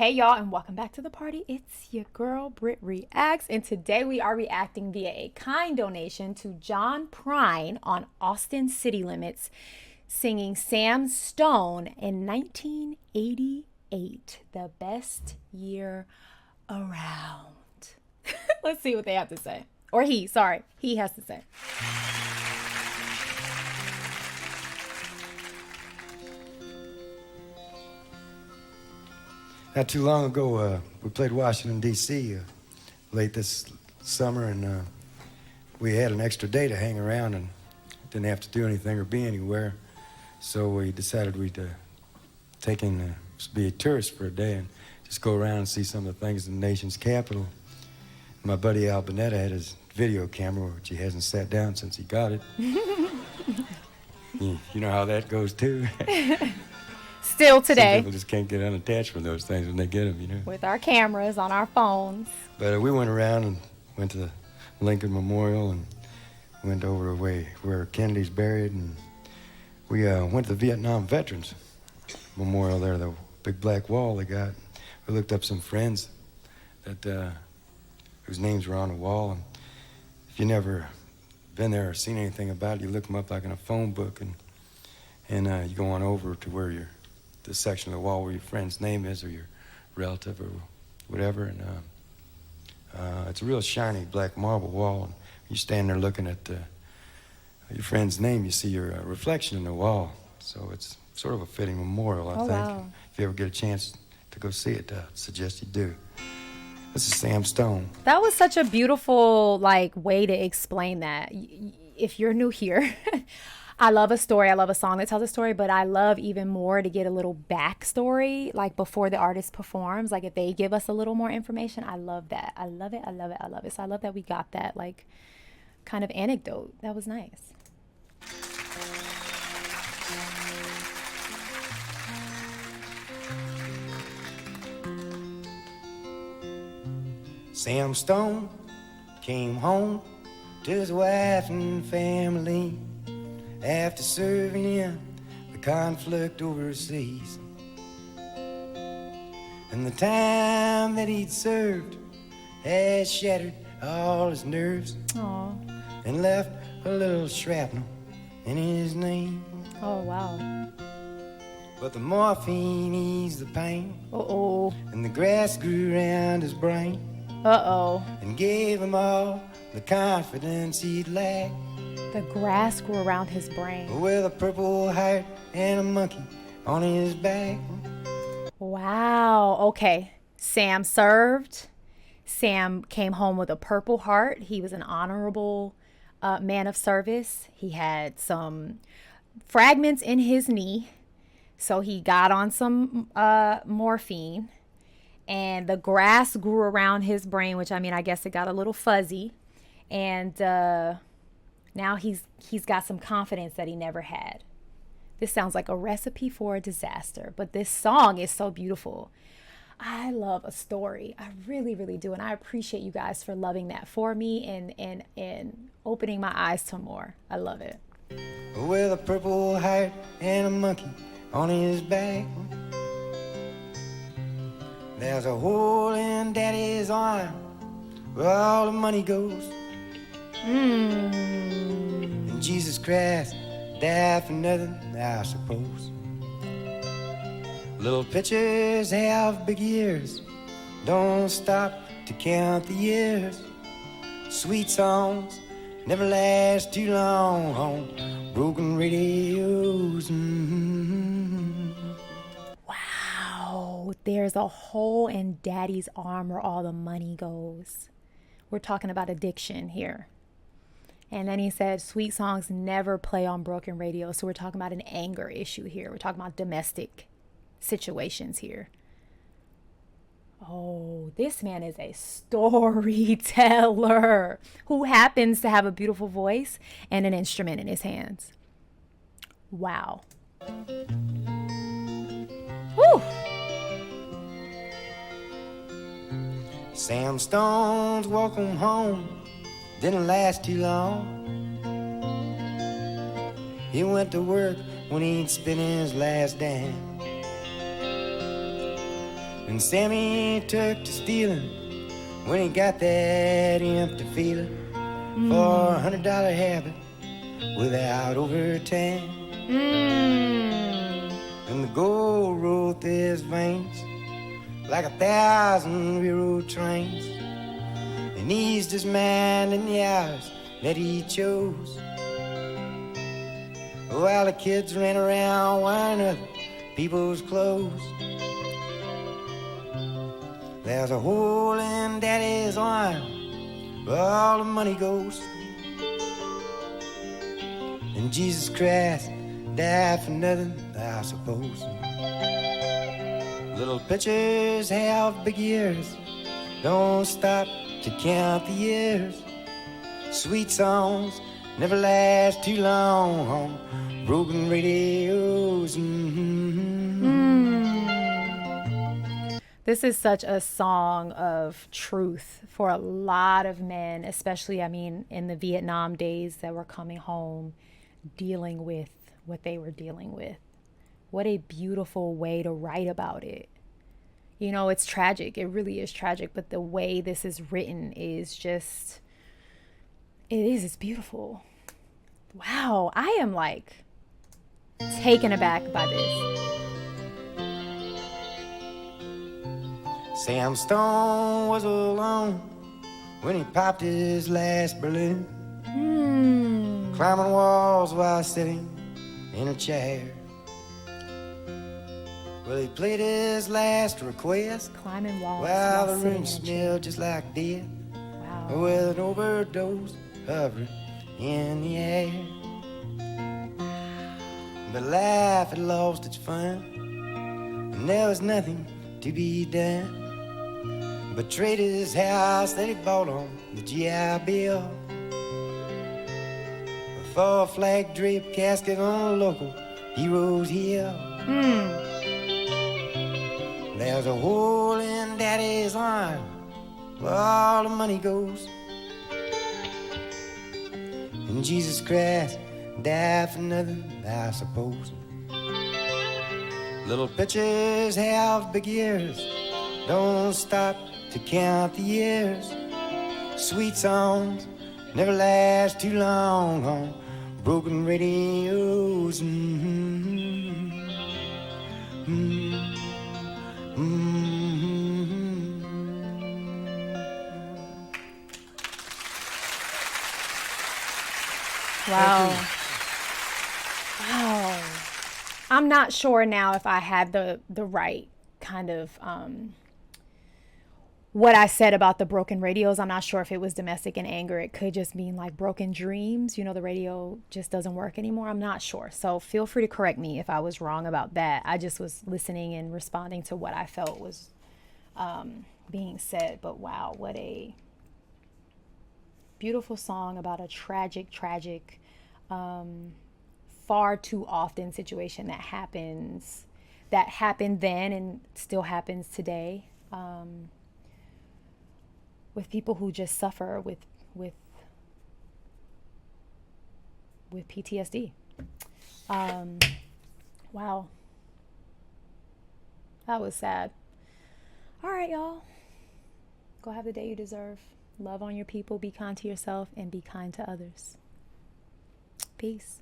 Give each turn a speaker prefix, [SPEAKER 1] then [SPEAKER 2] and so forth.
[SPEAKER 1] Hey y'all, and welcome back to the party. It's your girl BrittReacts, and today we are reacting via a kind donation to John Prine on Austin City Limits singing Sam Stone in 1988, the best year around. Let's see what they have to say. Or he has to say.
[SPEAKER 2] Not too long ago, we played Washington, D.C. Late this summer, and we had an extra day to hang around and didn't have to do anything or be anywhere. So we decided we'd be a tourist for a day and just go around and see some of the things in the nation's capital. My buddy Al Bonetta had his video camera, which he hasn't sat down since he got it. You know how that goes, too.
[SPEAKER 1] Still today.
[SPEAKER 2] Some people just can't get unattached from those things when they get them, you know.
[SPEAKER 1] With our cameras on our phones.
[SPEAKER 2] But we went around and went to the Lincoln Memorial and went over where Kennedy's buried, and we went to the Vietnam Veterans Memorial there, the big black wall they got. We looked up some friends that whose names were on the wall, and if you never been there or seen anything about it, you look them up like in a phone book, and you go on over to where the section of the wall where your friend's name is, or your relative or whatever, and it's a real shiny black marble wall, and you stand there looking at your friend's name, you see your reflection in the wall, so it's sort of a fitting memorial, I think.
[SPEAKER 1] Wow.
[SPEAKER 2] If you ever get a chance to go see it, I suggest you do. This is Sam Stone.
[SPEAKER 1] That was such a beautiful way to explain that. If you're new here, I love a story. I love a song that tells a story, but I love even more to get a little backstory, before the artist performs. If they give us a little more information, I love that. I love it. I love it. I love it. So I love that we got that kind of anecdote. That was nice.
[SPEAKER 2] Sam Stone came home to his wife and family after serving in the conflict overseas. And the time that he'd served had shattered all his nerves.
[SPEAKER 1] Aw.
[SPEAKER 2] And left a little shrapnel in his name.
[SPEAKER 1] Oh, wow.
[SPEAKER 2] But the morphine eased the pain.
[SPEAKER 1] Uh-oh.
[SPEAKER 2] And the grass grew around his brain.
[SPEAKER 1] Uh-oh.
[SPEAKER 2] And gave him all the confidence he'd lacked.
[SPEAKER 1] The grass grew around his brain.
[SPEAKER 2] With a purple heart and a monkey on his back.
[SPEAKER 1] Wow. Okay. Sam served. Sam came home with a purple heart. He was an honorable man of service. He had some fragments in his knee, so he got on some morphine. And the grass grew around his brain, which, I guess it got a little fuzzy. And now he's got some confidence that he never had. This sounds like a recipe for a disaster, but this song is so beautiful. I love a story. I really, really do. And I appreciate you guys for loving that for me and opening my eyes to more. I love it.
[SPEAKER 2] With a purple heart and a monkey on his back. There's a hole in Daddy's arm where all the money goes. And Jesus Christ died for nothing, I suppose. Little pitchers have big ears. Don't stop to count the years. Sweet songs never last too long on broken radios.
[SPEAKER 1] Wow, there's a hole in Daddy's arm where all the money goes. We're talking about addiction here. And then he said, sweet songs never play on broken radio. So we're talking about an anger issue here. We're talking about domestic situations here. Oh, this man is a storyteller who happens to have a beautiful voice and an instrument in his hands. Wow. Woo!
[SPEAKER 2] Sam Stone's welcome home didn't last too long. He went to work when he'd spent his last dime. And Sammy took to stealing when he got that empty feeling for $100 habit without overtime. And the gold rolled through his veins like 1,000 railroad trains, and eased his mind in the hours that he chose, while the kids ran around wearing other people's clothes. There's a hole in Daddy's arm where all the money goes, and Jesus Christ died for nothing, I suppose. Little pitchers have big ears, don't stop to count the years. Sweet songs never last too long on broken radios.
[SPEAKER 1] This is such a song of truth for a lot of men, especially, I mean, in the Vietnam days that were coming home, dealing with what they were dealing with. What a beautiful way to write about it. You know, it's tragic. It really is tragic. But the way this is written is just, it's beautiful. Wow. I am like taken aback by this.
[SPEAKER 2] Sam Stone was alone when he popped his last balloon, climbing walls while sitting in a chair. Well, he played his last request,
[SPEAKER 1] Climbing walls
[SPEAKER 2] while the
[SPEAKER 1] sitting in
[SPEAKER 2] room
[SPEAKER 1] a chair.
[SPEAKER 2] smelled just like death,
[SPEAKER 1] Wow.
[SPEAKER 2] with an overdose hovering in the air. But life had lost its fun, and there was nothing to be done but trade his house that he bought on the GI Bill for a flag draped casket on a local hero's hill. There's a hole in Daddy's arm where all the money goes, and Jesus Christ died for nothing, I suppose. Little pitchers have big ears, don't stop to count the years. Sweet songs never last too long on broken radios.
[SPEAKER 1] Wow. Wow. I'm not sure now if I had the right kind of what I said about the broken radios. I'm not sure if it was domestic in anger. It could just mean like broken dreams. You know, the radio just doesn't work anymore. I'm not sure. So feel free to correct me if I was wrong about that. I just was listening and responding to what I felt was being said. But wow, what a beautiful song about a tragic, far too often situation that happened then and still happens today. With people who just suffer with PTSD. Wow. That was sad. All right, y'all. Go have the day you deserve. Love on your people, be kind to yourself, and be kind to others. Peace.